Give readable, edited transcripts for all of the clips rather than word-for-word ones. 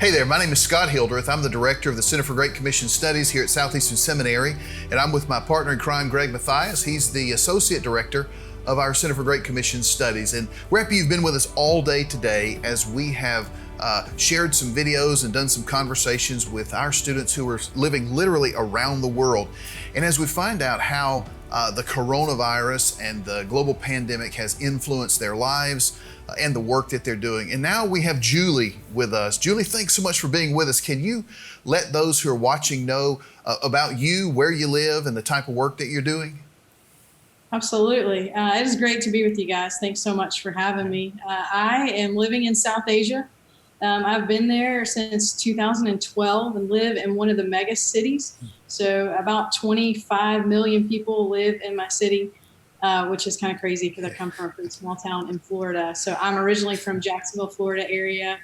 Hey there, my name is Scott Hildreth. I'm the director of the Center for Great Commission Studies here at Southeastern Seminary, and I'm with my partner in crime, Greg Mathias. He's the associate director of our Center for Great Commission Studies. And we're happy you've been with us all day today as we have shared some videos and done some conversations with our students who are living literally around the world. And as we find out how the coronavirus and the global pandemic has influenced their lives and the work that they're doing. And now we have Julie with us. Julie, thanks so much for being with us. Can you let those who are watching know about you, where you live, and the type of work that you're doing? Absolutely. It is great to be with you guys. Thanks so much for having me. I am living in South Asia. I've been there since 2012 and live in one of the mega cities. So about 25 million people live in my city, which is kind of crazy because I come from a pretty small town in Florida. So I'm originally from Jacksonville, Florida area,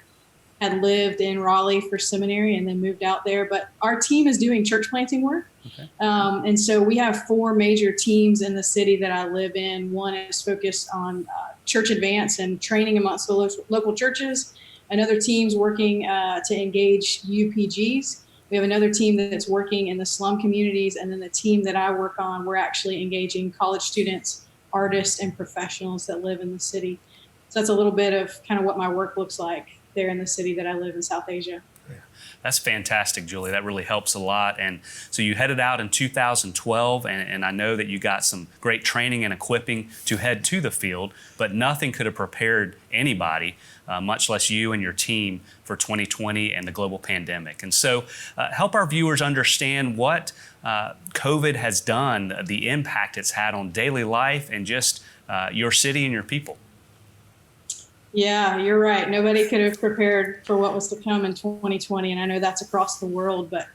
had lived in Raleigh for seminary and then moved out there. But our team is doing church planting work. Okay. And so we have 4 major teams in the city that I live in. One is focused on church advance and training amongst the local churches. Another team's working to engage UPGs. We have another team that's working in the slum communities. And then the team that I work on, we're actually engaging college students, artists, and professionals that live in the city. So that's a little bit of kind of what my work looks like there in the city that I live in South Asia. Yeah. That's fantastic, Julie. That really helps a lot. And so you headed out in 2012, and I know that you got some great training and equipping to head to the field, but nothing could have prepared anybody, much less you and your team, for 2020 and the global pandemic. And so help our viewers understand what COVID has done, the impact it's had on daily life and just your city and your people. Yeah, you're right. Nobody could have prepared for what was to come in 2020, and I know that's across the world. But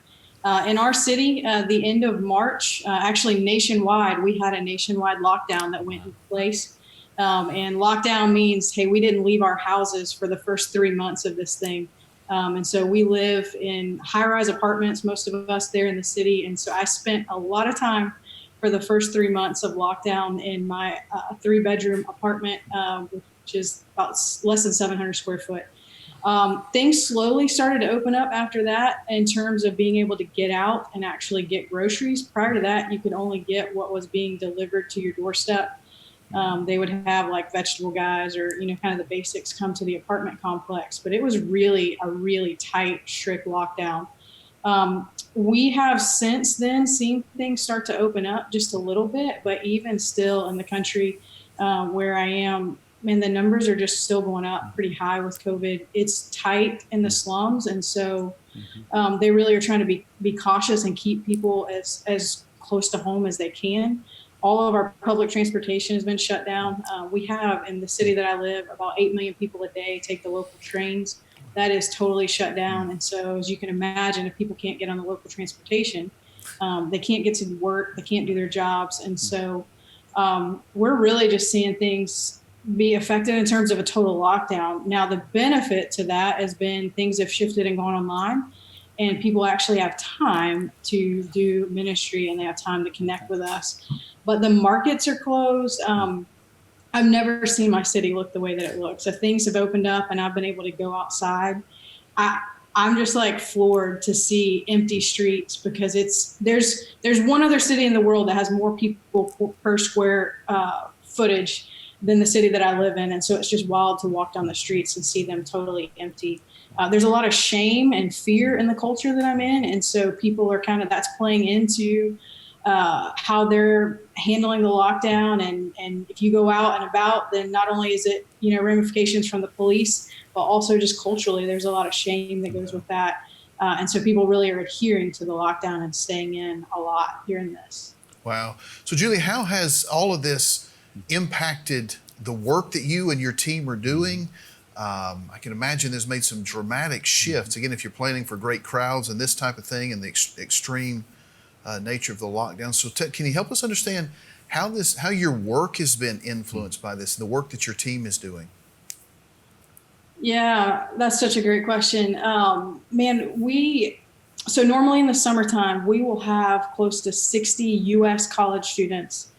in our city, the end of March, actually nationwide, we had a nationwide lockdown that went into place. And lockdown means, hey, we didn't leave our houses for the first 3 months of this thing. And so we live in high-rise apartments, most of us there in the city. And so I spent a lot of time for the first 3 months of lockdown in my 3-bedroom apartment, which is about less than 700 square foot. Things slowly started to open up after that in terms of being able to get out and actually get groceries. Prior to that, you could only get what was being delivered to your doorstep. They would have like vegetable guys or, kind of the basics come to the apartment complex. But it was really a really tight, strict lockdown. We have since then seen things start to open up just a little bit, but even still in the country where I am, man, the numbers are just still going up pretty high with COVID. It's tight in the slums. And so they really are trying to be cautious and keep people as close to home as they can. All of our public transportation has been shut down. We have in the city that I live about 8 million people a day take the local trains. That is totally shut down. And so as you can imagine, if people can't get on the local transportation, they can't get to work, they can't do their jobs. And so we're really just seeing things be affected in terms of a total lockdown. Now, the benefit to that has been things have shifted and gone online, and people actually have time to do ministry and they have time to connect with us. But the markets are closed. I've never seen my city look the way that it looks. So things have opened up and I've been able to go outside. I'm just like floored to see empty streets because there's one other city in the world that has more people per square footage than the city that I live in. And so it's just wild to walk down the streets and see them totally empty. There's a lot of shame and fear in the culture that I'm in. And so people are that's playing into how they're handling the lockdown. And if you go out and about, then not only is it, ramifications from the police, but also just culturally, there's a lot of shame that goes with that. And so people really are adhering to the lockdown and staying in a lot during this. Wow. So Julie, how has all of this impacted the work that you and your team are doing? I can imagine there's made some dramatic shifts. Again, if you're planning for great crowds and this type of thing and the extreme nature of the lockdown. So can you help us understand how your work has been influenced by this, the work that your team is doing? Yeah, that's such a great question. So normally in the summertime, we will have close to 60 U.S. college students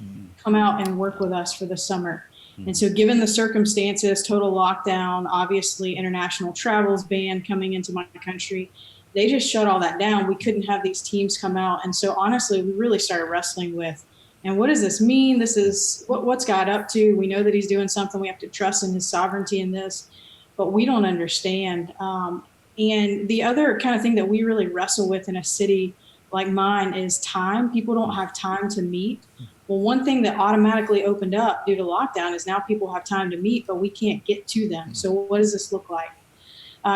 come out and work with us for the summer. And so given the circumstances, total lockdown, obviously international travels banned coming into my country, they just shut all that down. We couldn't have these teams come out. And so honestly, we really started wrestling with, and what does this mean? This is what's God up to? We know that he's doing something. We have to trust in his sovereignty in this, but we don't understand. And the other kind of thing that we really wrestle with in a city like mine is time. People don't have time to meet. Well, one thing that automatically opened up due to lockdown is now people have time to meet, but we can't get to them. So what does this look like?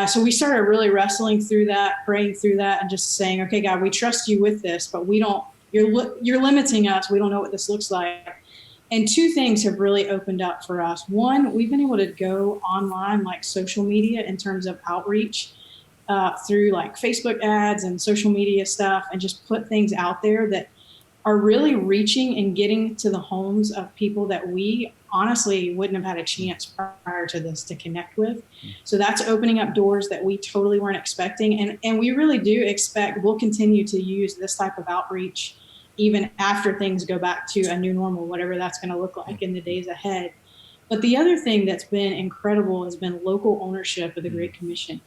So we started really wrestling through that, praying through that, and just saying, okay, God, we trust you with this, but we don't, you're limiting us. We don't know what this looks like. And two things have really opened up for us. One, we've been able to go online, like social media, in terms of outreach through like Facebook ads and social media stuff, and just put things out there that are really reaching and getting to the homes of people that we honestly wouldn't have had a chance prior to this to connect with. So that's opening up doors that we totally weren't expecting. And we really do expect we'll continue to use this type of outreach even after things go back to a new normal, whatever that's going to look like in the days ahead. But the other thing that's been incredible has been local ownership of the Great Commission.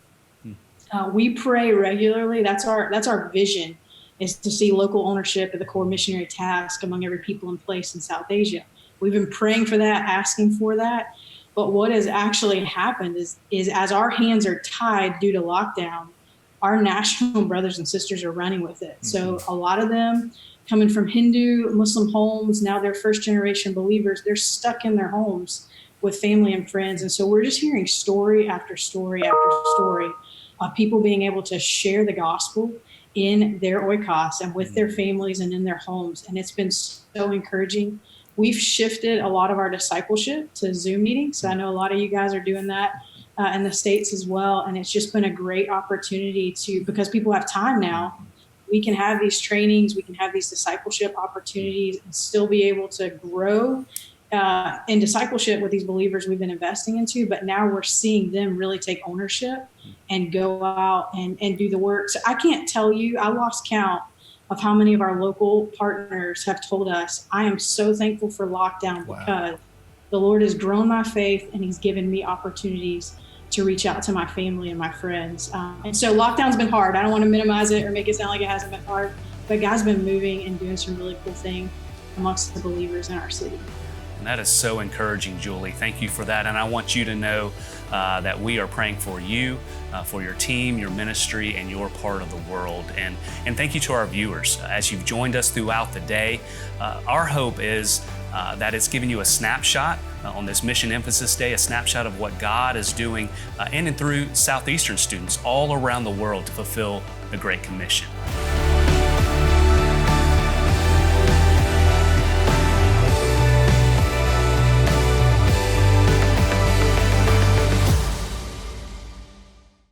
We pray regularly. That's our vision, is to see local ownership of the core missionary task among every people in place in South Asia. We've been praying for that, asking for that. But what has actually happened is as our hands are tied due to lockdown, our national brothers and sisters are running with it. So a lot of them coming from Hindu, Muslim homes, now they're first generation believers, they're stuck in their homes with family and friends. And so we're just hearing story after story after story of people being able to share the gospel in their oikos and with their families and in their homes. And it's been so encouraging. We've shifted a lot of our discipleship to Zoom meetings. So I know a lot of you guys are doing that in the States as well. And it's just been a great opportunity because people have time now, we can have these trainings, we can have these discipleship opportunities and still be able to grow in discipleship with these believers we've been investing into. But now we're seeing them really take ownership and go out and do the work. So I can't tell you, I lost count of how many of our local partners have told us, I am so thankful for lockdown because the Lord has grown my faith and he's given me opportunities to reach out to my family and my friends. And so lockdown's been hard. I don't want to minimize it or make it sound like it hasn't been hard, but God's been moving and doing some really cool things amongst the believers in our city. And that is so encouraging, Julie. Thank you for that. And I want you to know that we are praying for you, for your team, your ministry, and your part of the world. And thank you to our viewers. As you've joined us throughout the day, our hope is that it's given you a snapshot on this Mission Emphasis Day, a snapshot of what God is doing in and through Southeastern students all around the world to fulfill the Great Commission.